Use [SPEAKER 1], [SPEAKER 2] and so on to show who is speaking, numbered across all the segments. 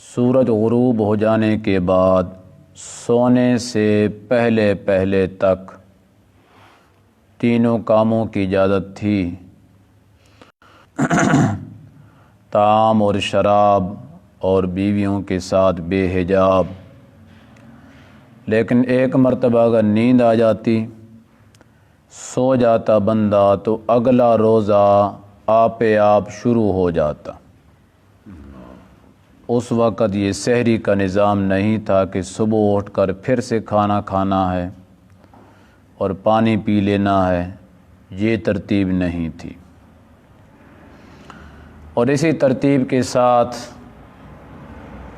[SPEAKER 1] سورج غروب ہو جانے کے بعد سونے سے پہلے پہلے تک تینوں کاموں کی اجازت تھی، طعام اور شراب اور بیویوں کے ساتھ بے حجاب۔ لیکن ایک مرتبہ اگر نیند آ جاتی، سو جاتا بندہ، تو اگلا روزہ آپ شروع ہو جاتا۔ اس وقت یہ سحری کا نظام نہیں تھا کہ صبح اٹھ کر پھر سے کھانا کھانا ہے اور پانی پی لینا ہے، یہ ترتیب نہیں تھی۔ اور اسی ترتیب کے ساتھ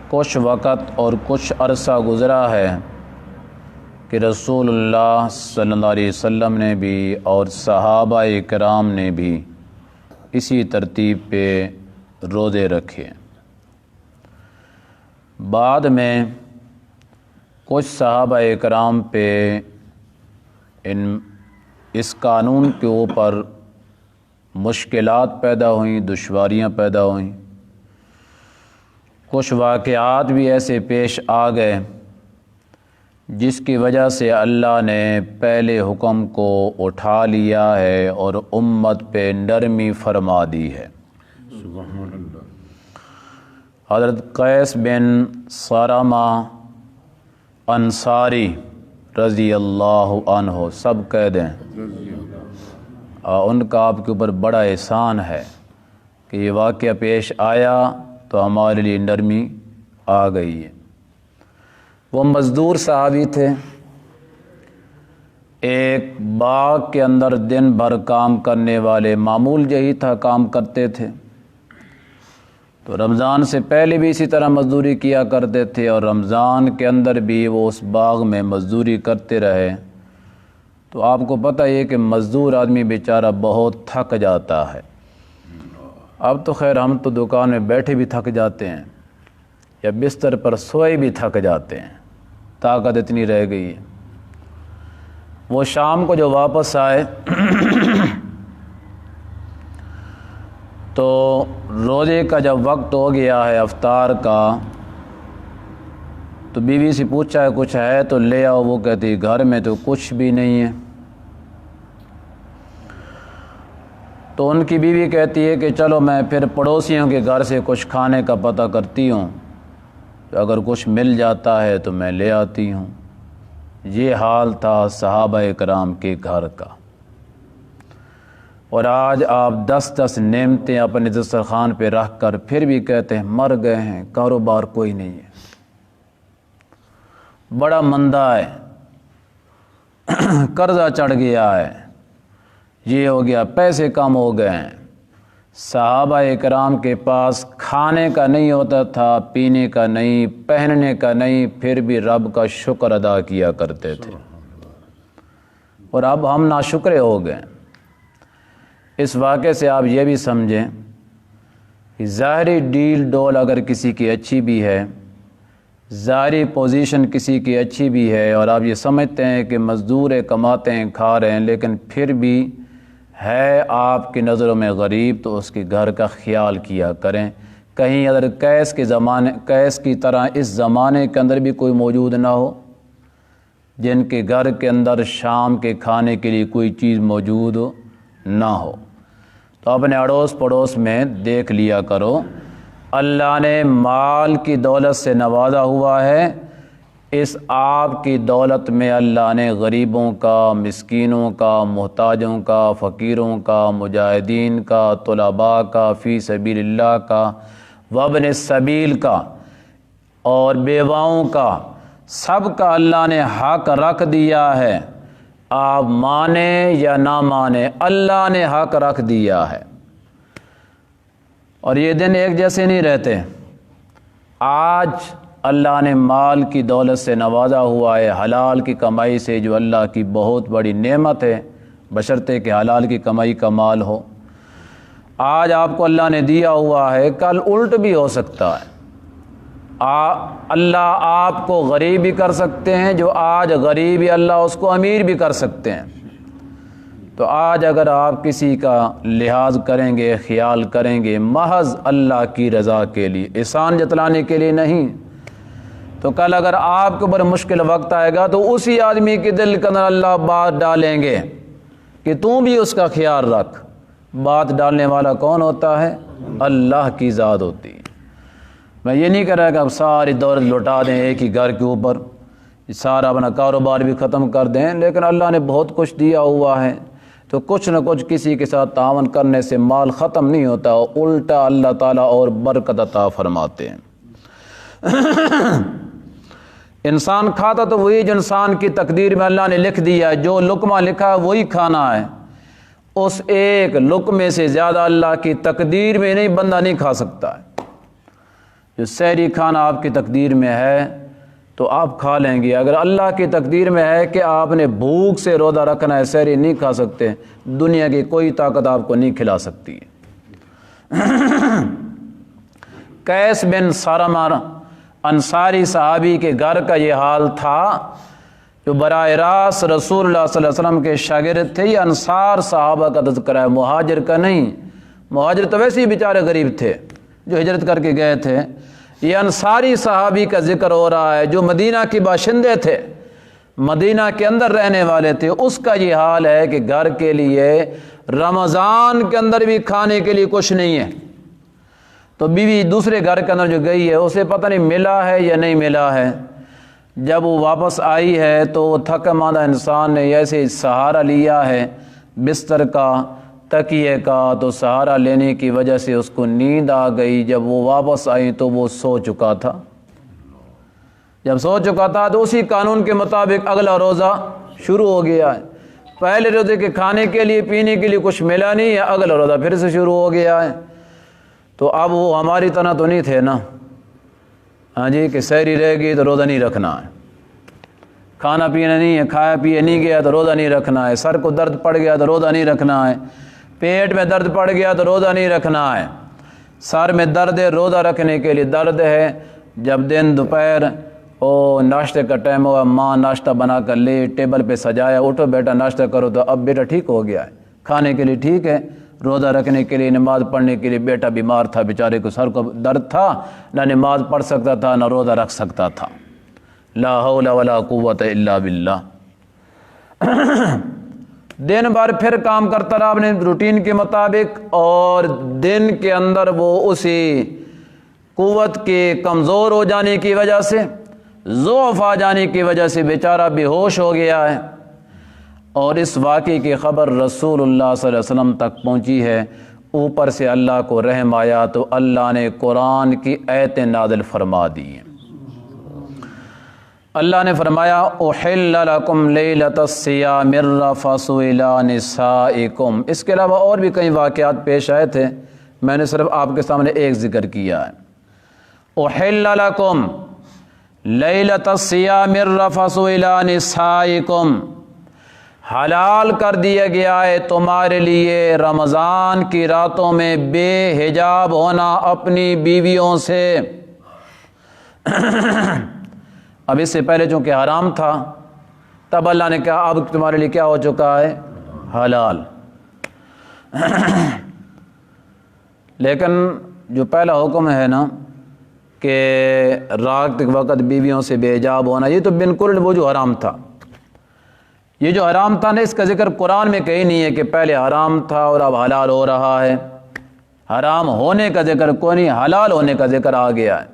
[SPEAKER 1] کچھ وقت اور کچھ عرصہ گزرا ہے کہ رسول اللہ صلی اللہ علیہ وسلم نے بھی اور صحابہ کرام نے بھی اسی ترتیب پہ روزے رکھے۔ بعد میں کچھ صحابہ کرام پہ اس قانون کے اوپر مشکلات پیدا ہوئیں، دشواریاں پیدا ہوئیں، کچھ واقعات بھی ایسے پیش آ گئے جس کی وجہ سے اللہ نے پہلے حکم کو اٹھا لیا ہے اور امت پہ نرمی فرما دی ہے۔
[SPEAKER 2] سبحان اللہ۔
[SPEAKER 1] حضرت قیس بن صرمہ انصاری رضی اللہ عنہ، سب کہہ دیں ان کا آپ کے اوپر بڑا احسان ہے کہ یہ واقعہ پیش آیا تو ہمارے لیے نرمی آ گئی ہے۔ وہ مزدور صحابی تھے، ایک باغ کے اندر دن بھر کام کرنے والے، معمول یہی تھا، کام کرتے تھے۔ تو رمضان سے پہلے بھی اسی طرح مزدوری کیا کرتے تھے اور رمضان کے اندر بھی وہ اس باغ میں مزدوری کرتے رہے۔ تو آپ کو پتہ ہے کہ مزدور آدمی بیچارہ بہت تھک جاتا ہے۔ اب تو خیر ہم تو دکان میں بیٹھے بھی تھک جاتے ہیں یا بستر پر سوئے بھی تھک جاتے ہیں، طاقت اتنی رہ گئی ہے۔ وہ شام کو جو واپس آئے تو روزے کا جب وقت ہو گیا ہے افطار کا، تو بیوی سے پوچھا ہے کچھ ہے تو لے آؤ، وہ کہتی گھر میں تو کچھ بھی نہیں ہے۔ تو ان کی بیوی کہتی ہے کہ چلو میں پھر پڑوسیوں کے گھر سے کچھ کھانے کا پتہ کرتی ہوں، اگر کچھ مل جاتا ہے تو میں لے آتی ہوں۔ یہ حال تھا صحابہ کرام کے گھر کا۔ اور آج آپ 10 نعمتیں اپنے دسترخوان پہ رکھ کر پھر بھی کہتے ہیں مر گئے ہیں، کاروبار کوئی نہیں ہے، بڑا مندہ ہے، قرضہ چڑھ گیا ہے، یہ ہو گیا، پیسے کم ہو گئے ہیں۔ صحابہ کرام کے پاس کھانے کا نہیں ہوتا تھا، پینے کا نہیں، پہننے کا نہیں، پھر بھی رب کا شکر ادا کیا کرتے تھے۔ اور اب ہم ناشکرے ہو گئے۔ اس واقعے سے آپ یہ بھی سمجھیں کہ ظاہری ڈیل ڈول اگر کسی کی اچھی بھی ہے، ظاہری پوزیشن کسی کی اچھی بھی ہے، اور آپ یہ سمجھتے ہیں کہ مزدور کماتے ہیں، کھا رہے ہیں، لیکن پھر بھی ہے آپ کی نظروں میں غریب، تو اس کے گھر کا خیال کیا کریں۔ کہیں اگر قیس کی طرح اس زمانے کے اندر بھی کوئی موجود نہ ہو جن کے گھر کے اندر شام کے کھانے کے لیے کوئی چیز موجود نہ ہو، تو اپنے اڑوس پڑوس میں دیکھ لیا کرو۔ اللہ نے مال کی دولت سے نوازا ہوا ہے، اس آپ کی دولت میں اللہ نے غریبوں کا، مسکینوں کا، محتاجوں کا، فقیروں کا، مجاہدین کا، طلباء کا، فی سبیل اللہ کا، وابن السبیل کا اور بیواؤں کا، سب کا اللہ نے حق رکھ دیا ہے۔ آپ مانیں یا نہ مانیں، اللہ نے حق رکھ دیا ہے۔ اور یہ دن ایک جیسے نہیں رہتے۔ آج اللہ نے مال کی دولت سے نوازا ہوا ہے، حلال کی کمائی سے، جو اللہ کی بہت بڑی نعمت ہے، بشرطے کہ حلال کی کمائی کا مال ہو۔ آج آپ کو اللہ نے دیا ہوا ہے، کل الٹ بھی ہو سکتا ہے۔ اللہ آپ کو غریب بھی کر سکتے ہیں، جو آج غریب ہی اللہ اس کو امیر بھی کر سکتے ہیں۔ تو آج اگر آپ کسی کا لحاظ کریں گے، خیال کریں گے محض اللہ کی رضا کے لیے، احسان جتلانے کے لیے نہیں، تو کل اگر آپ کے اوپر مشکل وقت آئے گا تو اسی آدمی کے دل کے اندر اللہ بات ڈالیں گے کہ تم بھی اس کا خیال رکھ۔ بات ڈالنے والا کون ہوتا ہے؟ اللہ کی ذات ہوتی ہے۔ میں یہ نہیں کہہ رہا کہ اب ساری دولت لوٹا دیں ایک ہی گھر کے اوپر، سارا اپنا کاروبار بھی ختم کر دیں، لیکن اللہ نے بہت کچھ دیا ہوا ہے، تو کچھ نہ کچھ کسی کے ساتھ تعاون کرنے سے مال ختم نہیں ہوتا، الٹا اللہ تعالیٰ اور برکت عطا فرماتے ہیں۔ انسان کھاتا تو وہی جو انسان کی تقدیر میں اللہ نے لکھ دیا ہے، جو لقمہ لکھا ہے وہی کھانا ہے۔ اس ایک لقمے سے زیادہ اللہ کی تقدیر میں نہیں، بندہ نہیں کھا سکتا ہے۔ جو سحری کھانا آپ کی تقدیر میں ہے تو آپ کھا لیں گے، اگر اللہ کی تقدیر میں ہے کہ آپ نے بھوک سے روزہ رکھنا ہے، سحری نہیں کھا سکتے، دنیا کی کوئی طاقت آپ کو نہیں کھلا سکتی۔ قیس بن سرمہ انصاری صحابی کے گھر کا یہ حال تھا، جو براہ راست رسول اللہ صلی اللہ علیہ وسلم کے شاگرد تھے۔ یہ انصار صحابہ کا تذکرہ ہے، مہاجر کا نہیں۔ مہاجر تو ویسے ہی بیچارے غریب تھے جو ہجرت کر کے گئے تھے، یہ انصاری صحابی کا ذکر ہو رہا ہے جو مدینہ کے باشندے تھے، مدینہ کے اندر رہنے والے تھے۔ اس کا یہ حال ہے کہ گھر کے لیے رمضان کے اندر بھی کھانے کے لیے کچھ نہیں ہے، تو بیوی دوسرے گھر کے اندر جو گئی ہے اسے پتہ نہیں ملا ہے یا نہیں ملا ہے۔ جب وہ واپس آئی ہے تو وہ تھکا ماندہ انسان نے ایسے سہارا لیا ہے بستر کا، تکیے کا، تو سہارا لینے کی وجہ سے اس کو نیند آ گئی۔ جب وہ واپس آئی تو وہ سو چکا تھا۔ جب سو چکا تھا تو اسی قانون کے مطابق اگلا روزہ شروع ہو گیا ہے۔ پہلے روزے کے کھانے کے لیے پینے کے لیے کچھ ملا نہیں ہے، اگلا روزہ پھر سے شروع ہو گیا ہے۔ تو اب وہ ہماری طرح تو نہیں تھے نا، ہاں جی، کہ سحری رہ گئی تو روزہ نہیں رکھنا ہے، کھانا پینا نہیں ہے، کھایا پیے نہیں گیا تو روزہ نہیں رکھنا ہے، سر کو درد پڑ گیا تو روزہ نہیں رکھنا ہے، پیٹ میں درد پڑ گیا تو روزہ نہیں رکھنا ہے۔ سر میں درد ہے، روزہ رکھنے کے لیے درد ہے۔ جب دن دوپہر ناشتے کا ٹائم ہوا، ماں ناشتہ بنا کر لے ٹیبل پہ سجایا، اٹھو بیٹا ناشتہ کرو، تو اب بیٹا ٹھیک ہو گیا ہے، کھانے کے لیے ٹھیک ہے، روزہ رکھنے کے لیے، نماز پڑھنے کے لیے بیٹا بیمار تھا، بیچارے کو سر کو درد تھا، نہ نماز پڑھ سکتا تھا نہ روزہ رکھ سکتا تھا۔ لا حول ولا قوت الا باللہ۔ دن بھر پھر کام کرتا رہا اپنے روٹین کے مطابق، اور دن کے اندر وہ اسی قوت کے کمزور ہو جانے کی وجہ سے، ضعف آ جانے کی وجہ سے بیچارہ بے ہوش ہو گیا ہے۔ اور اس واقعے کی خبر رسول اللہ صلی اللہ علیہ وسلم تک پہنچی ہے۔ اوپر سے اللہ کو رحم آیا تو اللہ نے قرآن کی آیتیں نازل فرما دی ہیں۔ اللہ نے فرمایا احل لکم لیلۃ الصیام الرفث الی نسائکم۔ اس کے علاوہ اور بھی کئی واقعات پیش آئے تھے، میں نے صرف آپ کے سامنے ایک ذکر کیا ہے۔ احل لکم لیلۃ الصیام الرفث الی نسائکم، حلال کر دیا گیا ہے تمہارے لیے رمضان کی راتوں میں بے حجاب ہونا اپنی بیویوں سے۔ اب اس سے پہلے چونکہ حرام تھا، تب اللہ نے کہا اب تمہارے لیے کیا ہو چکا ہے؟ حلال۔ لیکن جو پہلا حکم ہے نا کہ رات کے وقت بیویوں سے بے حجاب ہونا، یہ تو بالکل وہ جو حرام تھا، یہ جو حرام تھا نا، اس کا ذکر قرآن میں کہیں نہیں ہے کہ پہلے حرام تھا اور اب حلال ہو رہا ہے۔ حرام ہونے کا ذکر کوئی نہیں، حلال ہونے کا ذکر آ گیا ہے۔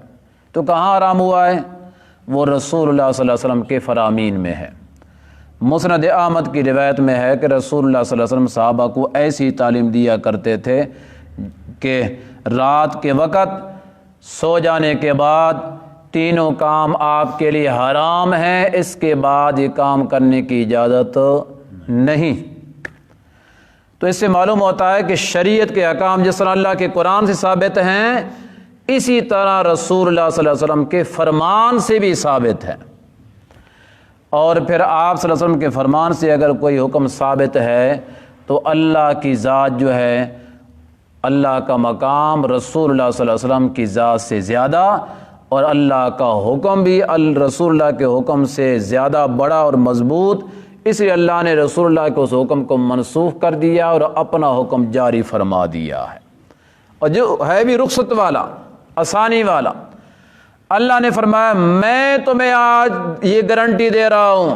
[SPEAKER 1] تو کہاں حرام ہوا ہے؟ وہ رسول اللہ صلی اللہ علیہ وسلم کے فرامین میں ہے۔ مسند احمد کی روایت میں ہے کہ رسول اللہ صلی اللہ علیہ وسلم صحابہ کو ایسی تعلیم دیا کرتے تھے کہ رات کے وقت سو جانے کے بعد تینوں کام آپ کے لیے حرام ہیں، اس کے بعد یہ کام کرنے کی اجازت نہیں۔ تو اس سے معلوم ہوتا ہے کہ شریعت کے احکام جس طرح اللہ کے قرآن سے ثابت ہیں، اسی طرح رسول اللہ صلی اللہ علیہ وسلم کے فرمان سے بھی ثابت ہے۔ اور پھر آپ صلی اللہ علیہ وسلم کے فرمان سے اگر کوئی حکم ثابت ہے تو اللہ کی ذات جو ہے، اللہ کا مقام رسول اللہ صلی اللہ علیہ وسلم کی ذات سے زیادہ، اور اللہ کا حکم بھی رسول اللہ کے حکم سے زیادہ بڑا اور مضبوط، اس لیے اللہ نے رسول اللہ کے اس حکم کو منسوخ کر دیا اور اپنا حکم جاری فرما دیا ہے، اور جو ہے بھی رخصت والا، آسانی والا۔ اللہ نے فرمایا میں تمہیں آج یہ گارنٹی دے رہا ہوں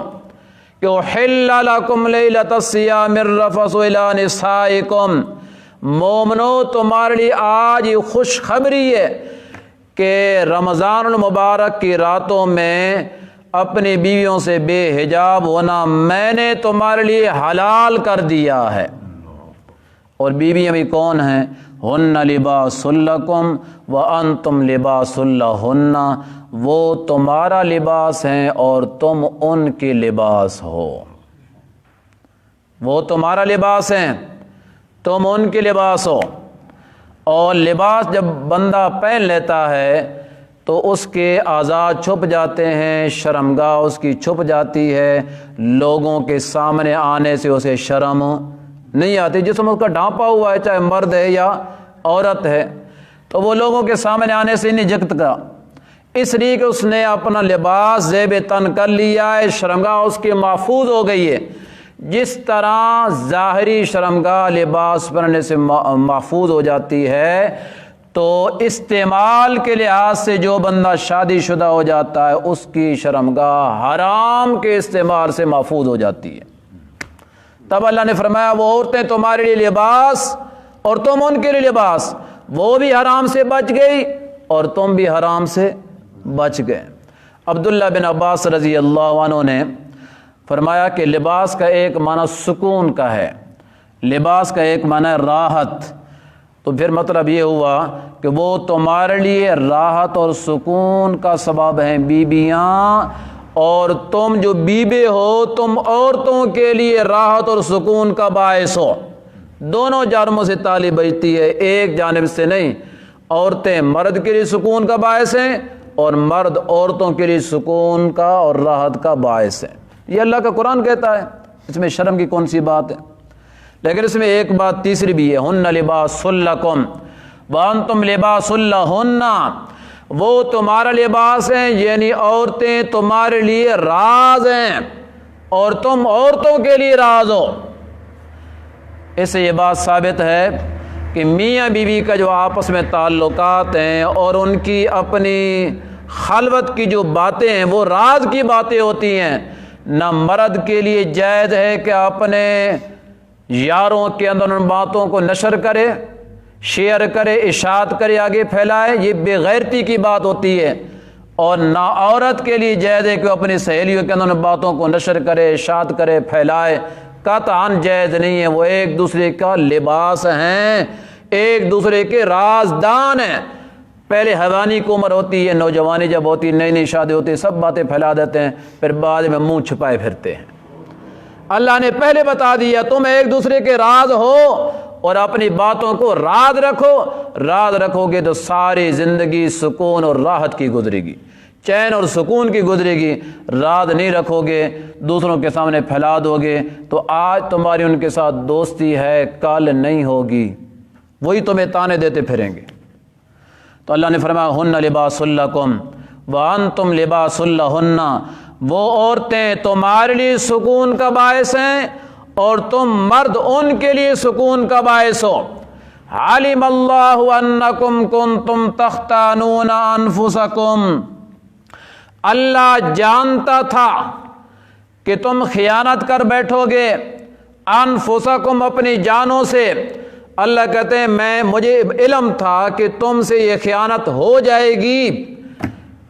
[SPEAKER 1] کہ احل لکم لیلۃ الصیام الرفث الی نسائکم، مومنو تمہارے لیے آج یہ خوشخبری ہے کہ رمضان المبارک کی راتوں میں اپنی بیویوں سے بے حجاب ہونا میں نے تمہارے لیے حلال کر دیا ہے۔ اور بیویاں بھی کون ہیں؟ ہن لباس لکم وانتم لباس لہن، وہ تمہارا لباس ہیں اور تم ان کے لباس ہو۔ وہ تمہارا لباس ہیں، تم ان کے لباس ہو۔ اور لباس جب بندہ پہن لیتا ہے تو اس کے اعضاء چھپ جاتے ہیں، شرمگاہ اس کی چھپ جاتی ہے، لوگوں کے سامنے آنے سے اسے شرم نہیں آتی۔ جسم اس کا ڈھانپا ہوا ہے، چاہے مرد ہے یا عورت ہے، تو وہ لوگوں کے سامنے آنے سے نہیں جھکتا، اس لیے کہ اس نے اپنا لباس زیب تن کر لیا ہے، شرمگاہ اس کی محفوظ ہو گئی ہے۔ جس طرح ظاہری شرمگاہ لباس پہننے سے محفوظ ہو جاتی ہے، تو استعمال کے لحاظ سے جو بندہ شادی شدہ ہو جاتا ہے اس کی شرمگاہ حرام کے استعمال سے محفوظ ہو جاتی ہے۔ تب اللہ نے فرمایا وہ عورتیں تمہارے لیے لباس اور تم ان کے لیے لباس، وہ بھی حرام سے بچ گئی اور تم بھی حرام سے بچ گئے۔ عبداللہ بن عباس رضی اللہ عنہ نے فرمایا کہ لباس کا ایک معنی سکون کا ہے، لباس کا ایک معنی راحت، تو پھر مطلب یہ ہوا کہ وہ تمہارے لیے راحت اور سکون کا سبب ہیں بیویاں، اور تم جو بیوے ہو تم عورتوں کے لیے راحت اور سکون کا باعث ہو۔ دونوں جانبوں سے تالی بجتی ہے، ایک جانب سے نہیں۔ عورتیں مرد کے لیے سکون کا باعث ہیں اور مرد عورتوں کے لیے سکون کا اور راحت کا باعث ہے۔ یہ اللہ کا قرآن کہتا ہے، اس میں شرم کی کون سی بات ہے؟ لیکن اس میں ایک بات تیسری بھی ہے، ہن لباس لکم وانتم لباس لہن، وہ تمہارا لباس ہیں، یعنی عورتیں تمہارے لیے راز ہیں اور تم عورتوں کے لیے راز ہو۔ اس سے یہ بات ثابت ہے کہ میاں بیوی کا جو آپس میں تعلقات ہیں اور ان کی اپنی خلوت کی جو باتیں ہیں وہ راز کی باتیں ہوتی ہیں۔ نہ مرد کے لیے جائز ہے کہ اپنے یاروں کے اندر ان باتوں کو نشر کرے، شیئر کرے، اشاعت کرے، آگے پھیلائے، یہ بے غیرتی کی بات ہوتی ہے۔ اور نہ عورت کے لیے جائز ہے کہ وہ اپنی سہیلیوں کے اندر ان باتوں کو نشر کرے، اشاعت کرے، پھیلائے، قطعاً جائز نہیں ہے۔ وہ ایک دوسرے کا لباس ہیں، ایک دوسرے کے رازدان ہیں۔ پہلے حیوانی کی عمر ہوتی ہے، نوجوانی جب ہوتی ہے، نئی نئی شادی ہوتی ہے، سب باتیں پھیلا دیتے ہیں، پھر بعد میں منہ چھپائے پھرتے ہیں۔ اللہ نے پہلے بتا دیا تم ایک دوسرے کے راز ہو اور اپنی باتوں کو راز رکھو، راز رکھو گے تو ساری زندگی سکون اور راحت کی گزرے گی، چین اور سکون کی گزرے گی۔ راز نہیں رکھو گے، دوسروں کے سامنے پھیلا دو گے تو آج تمہاری ان کے ساتھ دوستی ہے، کل نہیں ہوگی، وہی تمہیں تانے دیتے پھریں گے۔ تو اللہ نے فرمایا ہن لباس لکم وانتم لباس لہن، وہ عورتیں تمہارے لیے سکون کا باعث ہیں اور تم مرد ان کے لیے سکون کا باعث ہو۔ علم اللہ انکم کنتم تختانون انفسکم، اللہ جانتا تھا کہ تم خیانت کر بیٹھو گے، انفسکم اپنی جانوں سے۔ اللہ کہتے ہیں مجھے علم تھا کہ تم سے یہ خیانت ہو جائے گی،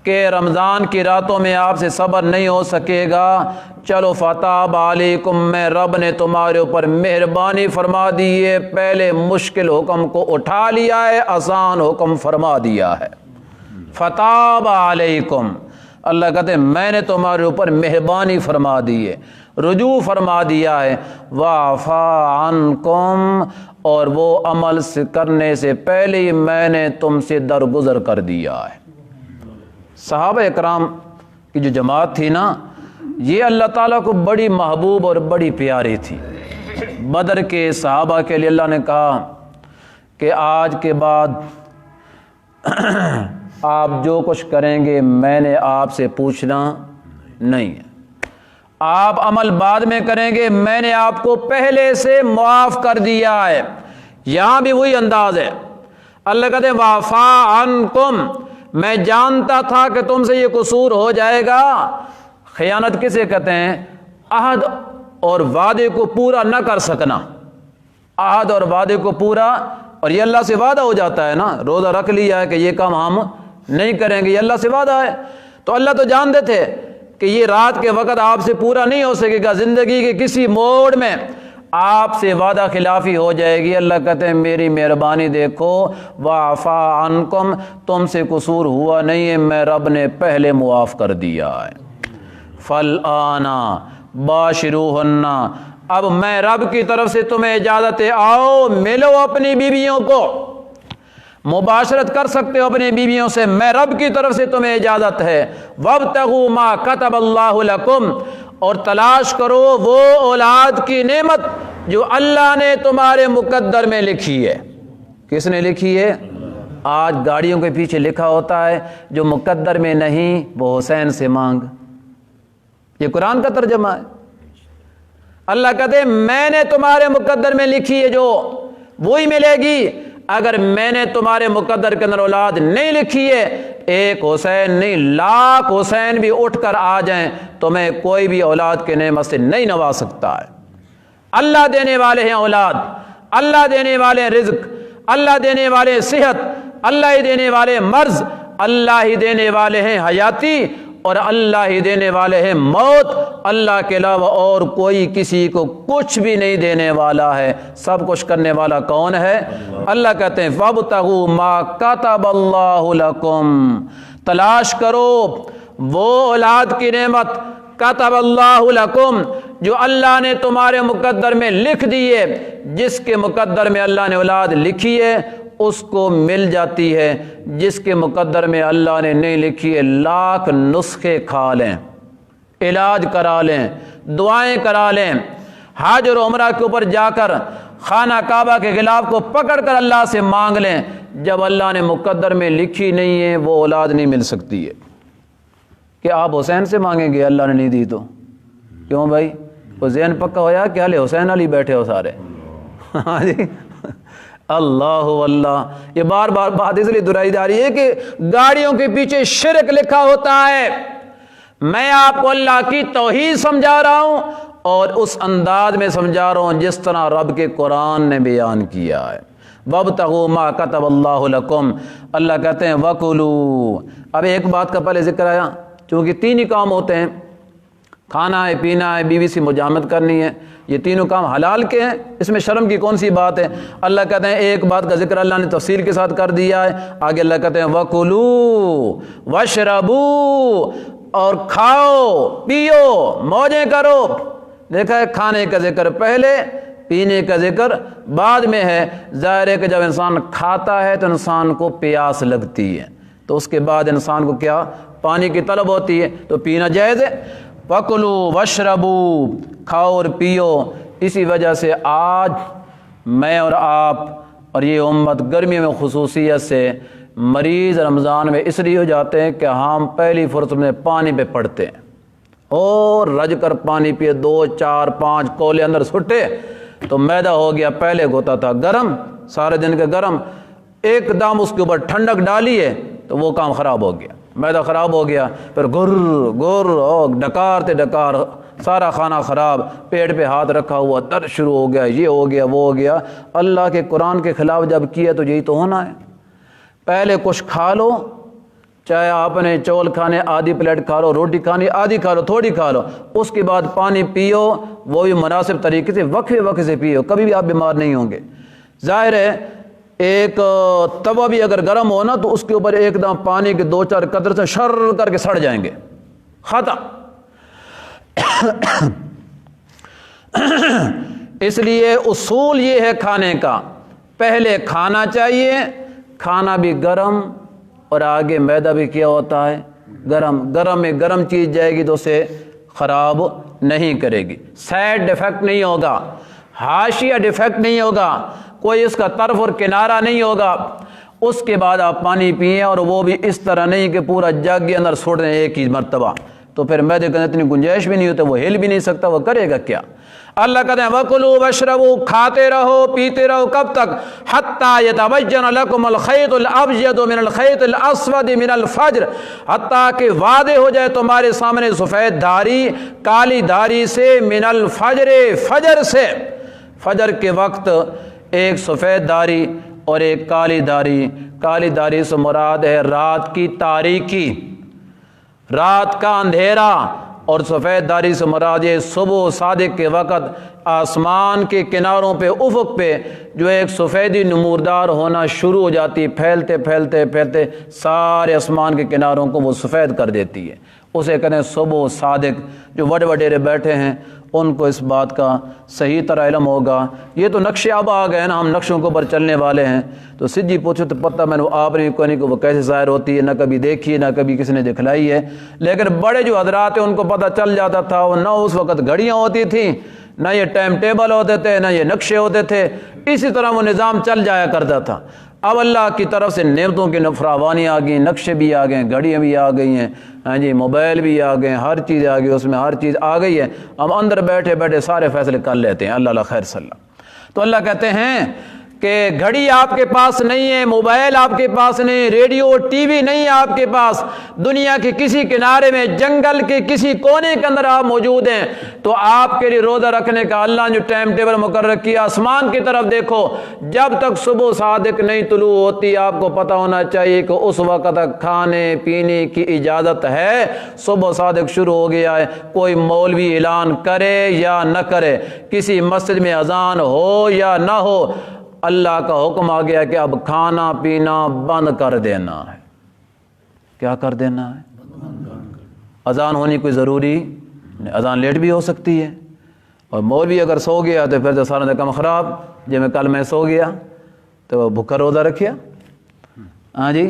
[SPEAKER 1] کہ رمضان کی راتوں میں آپ سے صبر نہیں ہو سکے گا، چلو فتاب علیکم، میں رب نے تمہارے اوپر مہربانی فرما دی ہے، پہلے مشکل حکم کو اٹھا لیا ہے، آسان حکم فرما دیا ہے۔ فتاب علیکم، اللہ کہتے ہیں میں نے تمہارے اوپر مہربانی فرما دی ہے، رجوع فرما دیا ہے۔ وعفا عنکم، اور وہ عمل سے کرنے سے پہلے ہی میں نے تم سے درگزر کر دیا ہے۔ صحابہ اکرام کی جو جماعت تھی نا، یہ اللہ تعالیٰ کو بڑی محبوب اور بڑی پیاری تھی۔ بدر کے صحابہ کے لیے اللہ نے کہا کہ آج کے بعد آپ جو کچھ کریں گے میں نے آپ سے پوچھنا نہیں ہے، آپ عمل بعد میں کریں گے، میں نے آپ کو پہلے سے معاف کر دیا ہے۔ یہاں بھی وہی انداز ہے، اللہ کہتے ہیں وعفا عنکم، میں جانتا تھا کہ تم سے یہ قصور ہو جائے گا۔ خیانت کسے کہتے ہیں؟ عہد اور وعدے کو پورا نہ کر سکنا، عہد اور وعدے کو پورا، اور یہ اللہ سے وعدہ ہو جاتا ہے نا، روزہ رکھ لیا ہے کہ یہ کام ہم نہیں کریں گے، یہ اللہ سے وعدہ ہے۔ تو اللہ تو جانتے تھے کہ یہ رات کے وقت آپ سے پورا نہیں ہو سکے گا، زندگی کے کسی موڑ میں آپ سے وعدہ خلافی ہو جائے گی۔ اللہ کہتے ہیں میری مہربانی دیکھو، وعفا عنکم، تم سے قصور ہوا نہیں ہے، میں رب نے پہلے معاف کر دیا ہے۔ فالآن باشروہن، اب میں رب کی طرف سے تمہیں اجازت ہے، آؤ ملو اپنی بیویوں کو، مباشرت کر سکتے ہو اپنی بیویوں سے، میں رب کی طرف سے تمہیں اجازت ہے۔ وابتغوا ما کتب اللہ لکم، اور تلاش کرو وہ اولاد کی نعمت جو اللہ نے تمہارے مقدر میں لکھی ہے۔ کس نے لکھی ہے؟ آج گاڑیوں کے پیچھے لکھا ہوتا ہے جو مقدر میں نہیں وہ حسین سے مانگ، یہ قرآن کا ترجمہ ہے۔ اللہ کہتے ہیں میں نے تمہارے مقدر میں لکھی ہے جو وہی ملے گی، اگر میں نے تمہارے مقدر کے اندر اولاد نہیں لکھی ہے، ایک حسین نہیں لاکھ حسین بھی اٹھ کر آ جائیں تمہیں کوئی بھی اولاد کے نعمت سے نہیں نواز سکتا ہے۔ اللہ دینے والے ہیں اولاد، اللہ دینے والے ہیں رزق، اللہ دینے والے صحت، اللہ ہی دینے والے مرض، اللہ ہی دینے والے ہیں حیاتی، اور اللہ ہی دینے والے ہیں موت۔ اللہ کے علاوہ اور کوئی کسی کو کچھ بھی نہیں دینے والا ہے، سب کچھ کرنے والا کون ہے؟ اللہ کہتے ہیں فابتغوا ما کتب اللہ لکم، تلاش کرو وہ اولاد کی نعمت کتب اللہ لکم جو اللہ نے تمہارے مقدر میں لکھ دی ہے۔ جس کے مقدر میں اللہ نے اولاد لکھی ہے اس کو مل جاتی ہے، جس کے مقدر میں اللہ نے نہیں لکھی ہے لاکھ نسخے کھا لیں، علاج کرا لیں، دعائیں کرا لیں، حج اور عمرہ کے اوپر جا کر خانہ کعبہ کے غلاف کو پکڑ کر اللہ سے مانگ لیں، جب اللہ نے مقدر میں لکھی نہیں ہے وہ اولاد نہیں مل سکتی ہے۔ کہ آپ حسین سے مانگیں گے اللہ نے نہیں دی تو کیوں بھائی؟ وہ ذہن پکا ہوا کہ حال حسین علی بیٹھے ہو سارے۔ ہاں جی، اللہ اللہ، یہ بار بار بات اس لیے دہرائی جا رہی ہے کہ گاڑیوں کے پیچھے شرک لکھا ہوتا ہے۔ میں آپ کو اللہ کی توحید سمجھا رہا ہوں اور اس انداز میں سمجھا رہا ہوں جس طرح رب کے قرآن نے بیان کیا ہے۔ وابتغوا ما کتب اللہ لکم، اللہ کہتے ہیں وکلوا۔ اب ایک بات کا پہلے ذکر آیا، چونکہ تین ہی کام ہوتے ہیں، کھانا ہے، پینا ہے، بیوی سے مجامت کرنی ہے، یہ تینوں کام حلال کے ہیں، اس میں شرم کی کون سی بات ہے؟ اللہ کہتے ہیں ایک بات کا ذکر اللہ نے تفصیل کے ساتھ کر دیا ہے، آگے اللہ کہتے ہیں وَكُلُوا وَاشْرَبُوا، اور کھاؤ پیو موجیں کرو۔ دیکھا ہے کھانے کا ذکر پہلے، پینے کا ذکر بعد میں ہے۔ ظاہر ہے کہ جب انسان کھاتا ہے تو انسان کو پیاس لگتی ہے، تو اس کے بعد انسان کو کیا؟ پانی کی طلب ہوتی ہے، تو پینا جائز ہے۔ وَكُلُوا وَاشْرَبُوا، کھاؤ اور پیو۔ اسی وجہ سے آج میں اور آپ اور یہ امت گرمی میں خصوصیت سے مریض رمضان میں اس لیے ہو جاتے ہیں کہ ہم پہلی فرصت میں پانی پہ پڑتے ہیں اور رج کر پانی پیے، 2 4 5 کولے اندر سٹے تو میدا ہو گیا، پہلے ہوتا تھا گرم، سارے دن کا گرم، ایک دم اس کے اوپر ٹھنڈک ڈالی ہے تو وہ کام خراب ہو گیا، میدا خراب ہو گیا، پھر گر گر اور ڈکار تے ڈکار، سارا کھانا خراب، پیٹ پہ ہاتھ رکھا ہوا، درد شروع ہو گیا، یہ ہو گیا وہ ہو گیا۔ اللہ کے قرآن کے خلاف جب کیا تو یہی تو ہونا ہے، پہلے کچھ کھا لو، چاہے آپ نے چول کھانے آدھی پلیٹ کھا لو، روٹی کھانی آدھی کھا لو، تھوڑی کھا لو، اس کے بعد پانی پیو، وہ بھی مناسب طریقے سے وقفے وقفے سے پیو، کبھی بھی آپ بیمار نہیں ہوں گے۔ ظاہر ہے ایک توا بھی اگر گرم ہو نا تو اس کے اوپر ایک دم پانی کے 2 4 قطرے سے شر کر کے سڑ جائیں گے، ختم۔ اس لیے اصول یہ ہے کھانے کا، پہلے کھانا چاہیے، کھانا بھی گرم، اور آگے میدا بھی کیا ہوتا ہے گرم، گرم میں گرم چیز جائے گی تو اسے خراب نہیں کرے گی، سائڈ ڈیفیکٹ نہیں ہوگا، حاشیہ ڈیفیکٹ نہیں ہوگا، کوئی اس کا طرف اور کنارہ نہیں ہوگا۔ اس کے بعد آپ پانی پئیں، اور وہ بھی اس طرح نہیں کہ پورا جگ کے اندر سوڑ دیں ایک ہی مرتبہ، تو پھر معدے کے اندر اتنی گنجائش بھی نہیں ہوتی، وہ ہل بھی نہیں سکتا، وہ کرے گا کیا؟ اللہ کہتے ہیں وَكُلُوا وَاشْرَبُوا، کھاتے رہو پیتے رہو، کب تک؟ حَتَّى يَتَبَيَّنَ لَكُمُ الْخَيْطُ الْأَبْيَضُ مِنَ الْخَيْطِ الْأَسْوَدِ مِنَ الْفَجْرِ، حتیٰ کہ واضح ہو جائے تمہارے سامنے سفید دھاری کالی دھاری سے، من الفجر، فجر سے، فجر کے وقت ایک سفید دھاری اور ایک کالی دھاری۔ کالی دھاری سے مراد ہے رات کی تاریکی، رات کا اندھیرا، اور سفید دھاری سے مراد یہ صبح صادق کے وقت آسمان کے کناروں پہ، افق پہ جو ایک سفیدی نمودار ہونا شروع ہو جاتی، پھیلتے پھیلتے پھیلتے سارے آسمان کے کناروں کو وہ سفید کر دیتی ہے، اسے کہتے ہیں صبح صادق۔ جو بڑے وڈیرے بیٹھے ہیں ان کو اس بات کا صحیح طرح علم ہوگا۔ یہ تو نقشے اب آ گئے نا، ہم نقشوں کے اوپر چلنے والے ہیں، تو سجی پوچھو تو پتہ میں نے آپ نے کوئی نہیں کہ وہ کیسے ظاہر ہوتی ہے، نہ کبھی دیکھی ہے نہ کبھی کسی نے دکھلائی ہے، لیکن بڑے جو حضرات ہیں ان کو پتہ چل جاتا تھا۔ وہ نہ اس وقت گھڑیاں ہوتی تھیں، نہ یہ ٹائم ٹیبل ہوتے تھے، نہ یہ نقشے ہوتے تھے، اسی طرح وہ نظام چل جایا کرتا تھا۔ اب اللہ کی طرف سے نعمتوں کی فراوانی آ گئی، نقشے بھی آ گئے، گھڑیاں بھی آ گئی ہیں، ہاں جی موبائل بھی آ گئے، ہر چیز آ گئی، اس میں ہر چیز آ گئی ہے، ہم اندر بیٹھے بیٹھے سارے فیصلے کر لیتے ہیں۔ اللہ خیر صلی اللہ۔ تو اللہ کہتے ہیں کہ گھڑی آپ کے پاس نہیں ہے، موبائل آپ کے پاس نہیں، ریڈیو ٹی وی نہیں ہے آپ کے پاس، دنیا کے کسی کنارے میں جنگل کے کسی کونے کے اندر آپ موجود ہیں، تو آپ کے لیے روزہ رکھنے کا اللہ نے جو ٹائم ٹیبل مقرر کیا، آسمان کی طرف دیکھو، جب تک صبح صادق نہیں طلوع ہوتی آپ کو پتہ ہونا چاہیے کہ اس وقت تک کھانے پینے کی اجازت ہے۔ صبح صادق شروع ہو گیا ہے، کوئی مولوی اعلان کرے یا نہ کرے، کسی مسجد میں اذان ہو یا نہ ہو، اللہ کا حکم آ گیا کہ اب کھانا پینا بند کر دینا ہے۔ کیا کر دینا ہے؟ اذان ہونی کوئی ضروری نہیں، اذان لیٹ بھی ہو سکتی ہے، اور مولوی اگر سو گیا تو پھر تو سارا کام خراب، جب میں کل میں سو گیا تو وہ بھوکا روزہ رکھیا، ہاں جی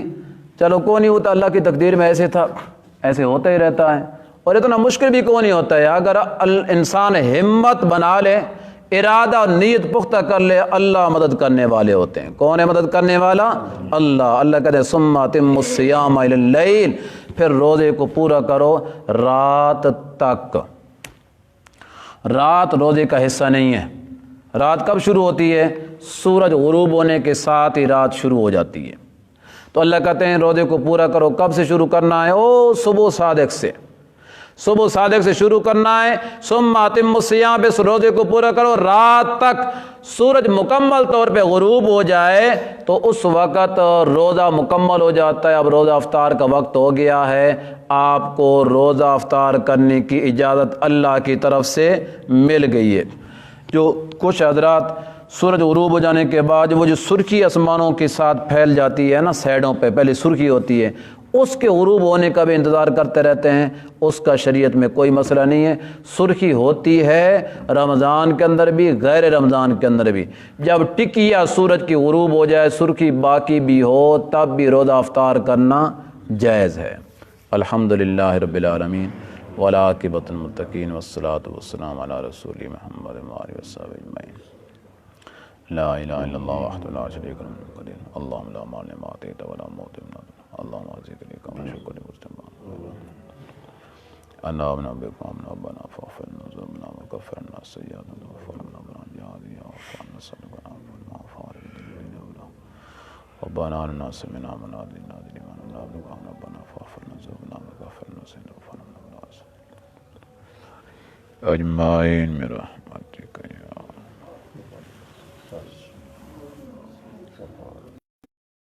[SPEAKER 1] چلو کوئی نہیں ہوتا، اللہ کی تقدیر میں ایسے تھا، ایسے ہوتا ہی رہتا ہے، اور اتنا مشکل بھی کوئی نہیں ہوتا ہے۔ اگر انسان ہمت بنا لے، ارادہ اور نیت پختہ کر لے، اللہ مدد کرنے والے ہوتے ہیں۔ کون ہے مدد کرنے والا؟ اللہ۔ اللہ کہتے ہیں ثم اتموا الصیام الی اللیل، پھر روزے کو پورا کرو رات تک۔ رات روزے کا حصہ نہیں ہے۔ رات کب شروع ہوتی ہے؟ سورج غروب ہونے کے ساتھ ہی رات شروع ہو جاتی ہے۔ تو اللہ کہتے ہیں روزے کو پورا کرو۔ کب سے شروع کرنا ہے؟ صبح صادق سے، صبح صادق سے شروع کرنا ہے۔ ثم اتموا الصیام، اس روزے کو پورا کرو رات تک، سورج مکمل طور پہ غروب ہو جائے تو اس وقت روزہ مکمل ہو جاتا ہے۔ اب روزہ افطار کا وقت ہو گیا ہے، آپ کو روزہ افطار کرنے کی اجازت اللہ کی طرف سے مل گئی ہے۔ جو کچھ حضرات سورج غروب ہو جانے کے بعد وہ جو سرخی آسمانوں کے ساتھ پھیل جاتی ہے نا، سائڈوں پہ پہلے سرخی ہوتی ہے، اس کے غروب ہونے کا بھی انتظار کرتے رہتے ہیں، اس کا شریعت میں کوئی مسئلہ نہیں ہے۔ سرخی ہوتی ہے رمضان کے اندر بھی، غیر رمضان کے اندر بھی۔ جب ٹکی یا سورج کی غروب ہو جائے، سرخی باقی بھی ہو، تب بھی روزہ افطار کرنا جائز ہے۔ الحمدللہ رب العالمین والعاقبۃ للمتقین والصلاۃ والسلام علی رسول محمد وآلہ وصحبہ اجمعین۔ لا الہ الا اللہ وحدہ لا شریک لہ القدیر اللہم لا مانع لما اعطیت ولا معطی لما منعت اللہم عزیز علیک وشکر مجتمع انا آمنا بک آمنا ربنا فاغفر لنا ذنوبنا وکفر عنا سیئاتنا وغفرنا بنا جهادنا وعافنا صدقنا وعافنا ربنا آتنا سمعنا منادي ينادي لمن آمن ربنا فاغفر لنا ذنوبنا وكفر عنا سيئاتنا وغفرنا بنا أجمعين برحمتك يا